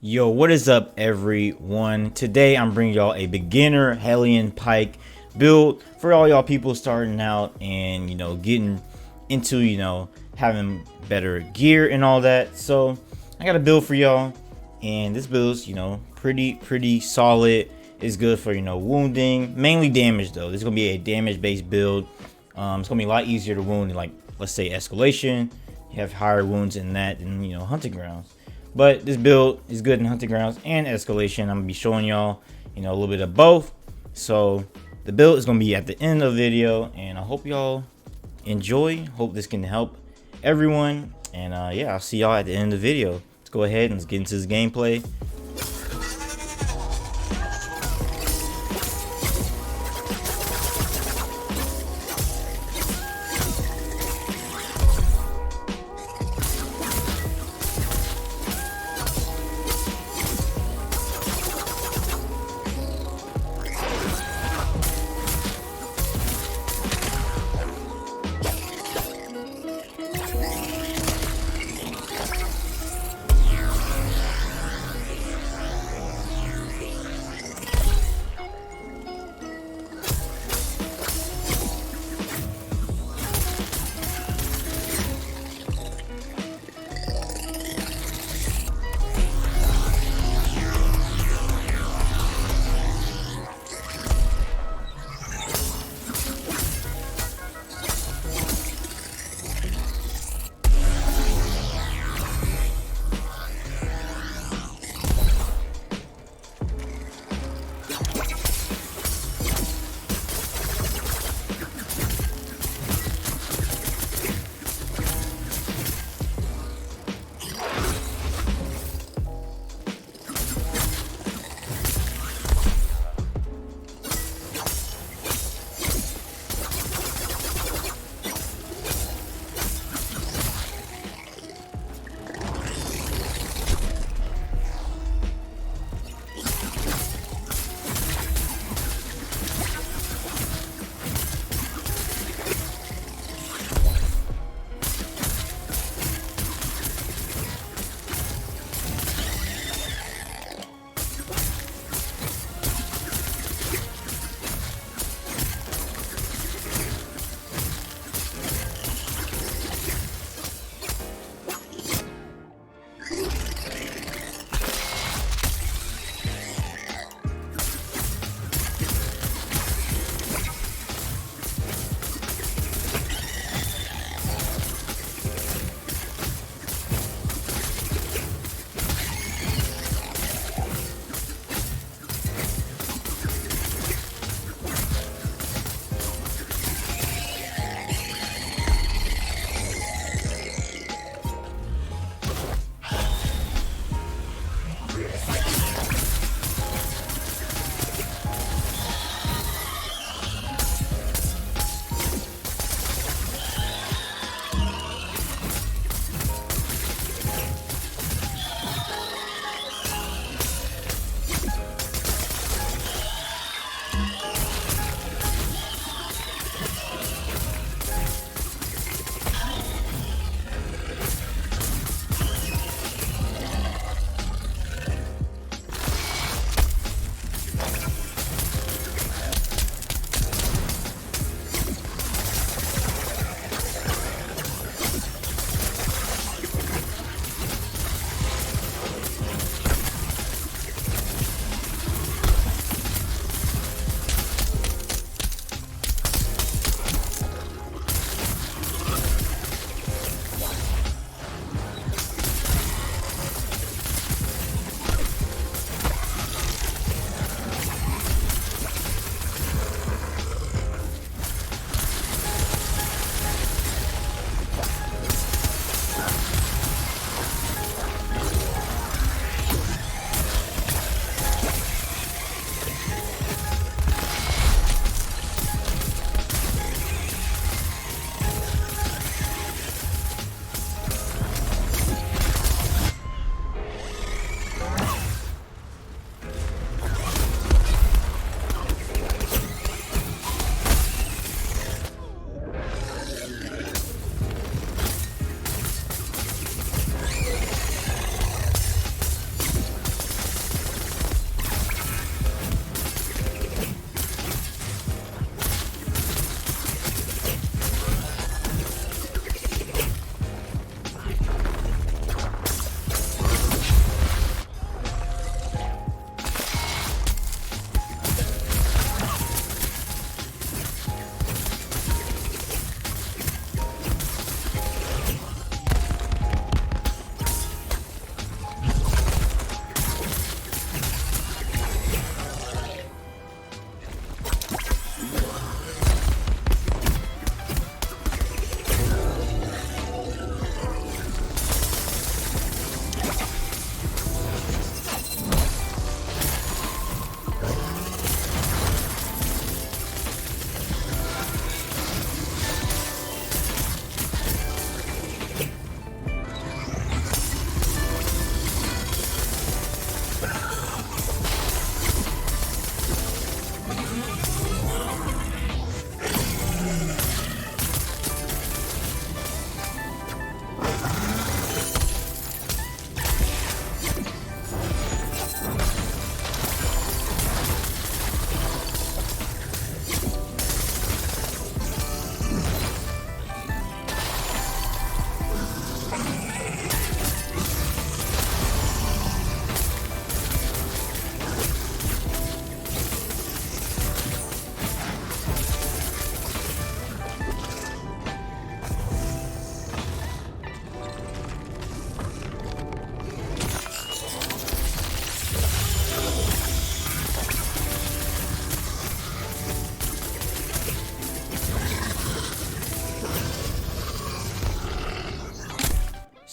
Yo, what is up, everyone? Today I'm bringing y'all a beginner Hellion Pike build for all y'all people starting out and getting into having better gear and all that. So I got a build for y'all, and this build's pretty solid. It's good for wounding, mainly damage though. This is gonna be a damage based build. It's gonna be a lot easier to wound in, like, let's say escalation. You have higher wounds in that than hunting grounds. But this build is good in hunting grounds and escalation. I'm gonna be showing y'all, a little bit of both. So the build is gonna be at the end of the video, and I hope y'all enjoy. Hope this can help everyone. And yeah, I'll see y'all at the end of the video. Let's go ahead and let's get into this gameplay.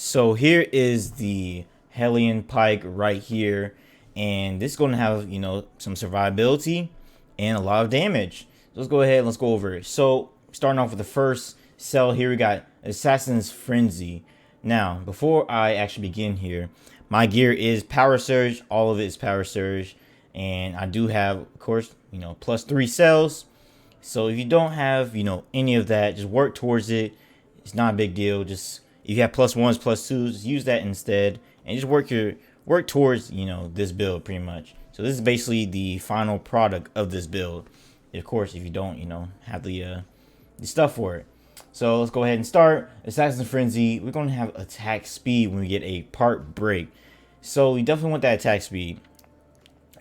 So here is the Hellion Pike right here, and this is going to have, you know, some survivability and a lot of damage. So let's go ahead and let's go over it. So starting off with the first cell here, we got Assassin's Frenzy. Now, before I actually begin here, my gear is Power Surge. All of it is Power Surge, and I do have, of course, you know, +3 cells. So if you don't have, you know, any of that, just work towards it. It's not a big deal. Just if you have +1s, +2s, use that instead, and just work towards, you know, this build pretty much. So this is basically the final product of this build. Of course, if you don't, you know, have the stuff for it. So let's go ahead and start. Assassin's Frenzy. We're going to have attack speed when we get a part break. So we definitely want that attack speed,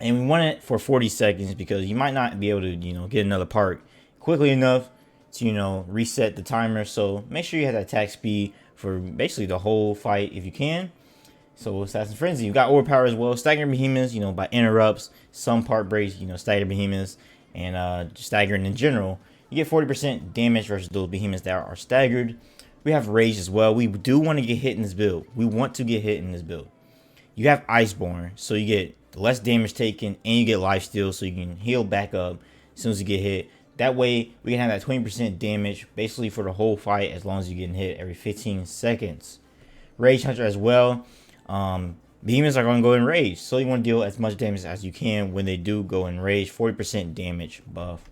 and we want it for 40 seconds because you might not be able to, you know, get another part quickly enough to, you know, reset the timer. So make sure you have that attack speed for basically the whole fight if you can. So Assassin's Frenzy, you got overpower as well. Staggering behemoths, you know, by interrupts, some part breaks, you know, stagger behemoths, and staggering in general. You get 40% damage versus those behemoths that are staggered. We have rage as well. We do want to get hit in this build. We want to get hit in this build. You have Iceborne, so you get less damage taken, and you get lifesteal, so you can heal back up as soon as you get hit. That way, we can have that 20% damage basically for the whole fight as long as you're getting hit every 15 seconds. Rage Hunter as well. Behemoths are going to go in rage, so you want to deal as much damage as you can when they do go in rage. 40% damage buff.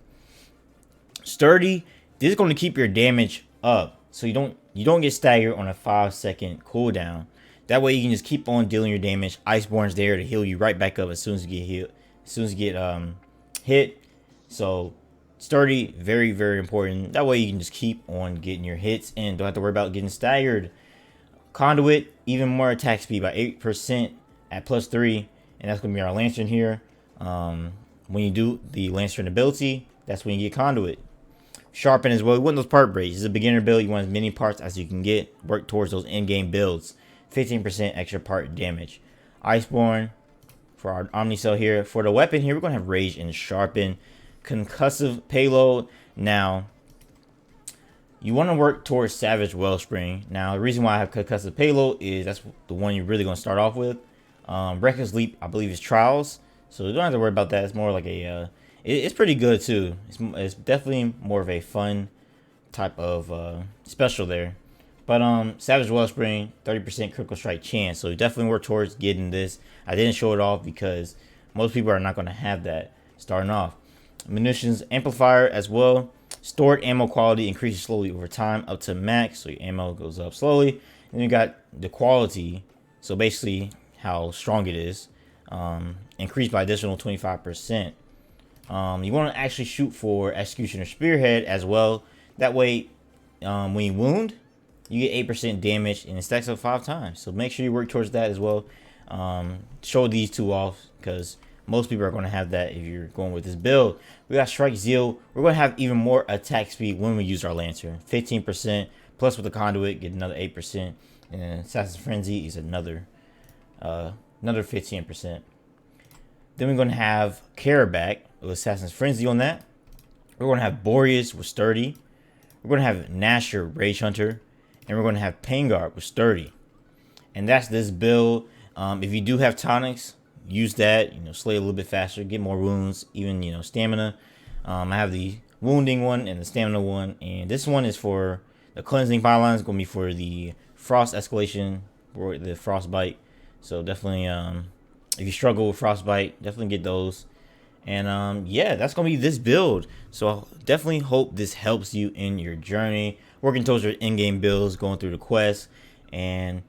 Sturdy. This is going to keep your damage up, so you don't get staggered on a 5-second cooldown. That way you can just keep on dealing your damage. Iceborne's there to heal you right back up as soon as you get healed, as soon as you get hit. So sturdy, very, very important. That way you can just keep on getting your hits and don't have to worry about getting staggered. Conduit, even more attack speed by 8% at +3, and that's gonna be our lantern here. When you do the lantern ability, that's when you get conduit. Sharpen as well. You want those part breaks. This is a beginner build. You want as many parts as you can get. Work towards those in-game builds. 15% extra part damage. Iceborne for our Omni Cell here. For the weapon here, we're gonna have Rage and Sharpen. Concussive payload. Now, you want to work towards Savage Wellspring. Now, the reason why I have concussive payload is that's the one you're really gonna start off with. Reckless Leap, I believe, is Trials, so you don't have to worry about that. It's more like a it's pretty good too. It's definitely more of a fun type of special there. But Savage Wellspring, 30% critical strike chance. So you definitely work towards getting this. I didn't show it off because most people are not going to have that starting off. Munitions amplifier as well. Stored ammo quality increases slowly over time up to max. So your ammo goes up slowly. And you got the quality. So basically how strong it is. Increased by additional 25%. You want to actually shoot for Executioner Spearhead as well. That way when you wound, you get 8% damage and it stacks up 5 times. So make sure you work towards that as well. Show these two off because most people are going to have that if you're going with this build. We got Strike Zeal. We're going to have even more attack speed when we use our Lantern. 15%. Plus with the Conduit, get another 8%. And then Assassin's Frenzy is another 15%. Then we're going to have Carabac with Assassin's Frenzy on that. We're going to have Boreas with Sturdy. We're going to have Nasher Rage Hunter. And we're going to have Panguard with Sturdy. And that's this build. If you do have tonics, use that. You know, slay a little bit faster, get more wounds, even, you know, stamina. I have the wounding one and the stamina one. And this one is for the cleansing pylon. It's going to be for the frost escalation or the frostbite. So definitely, if you struggle with frostbite, definitely get those. And yeah, that's gonna be this build. So I definitely hope this helps you in your journey, working towards your in-game builds, going through the quests. And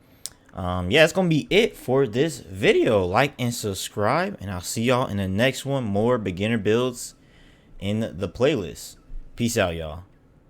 yeah, that's gonna be it for this video. Like and subscribe, and I'll see y'all in the next one. More beginner builds in the playlist. Peace out, y'all.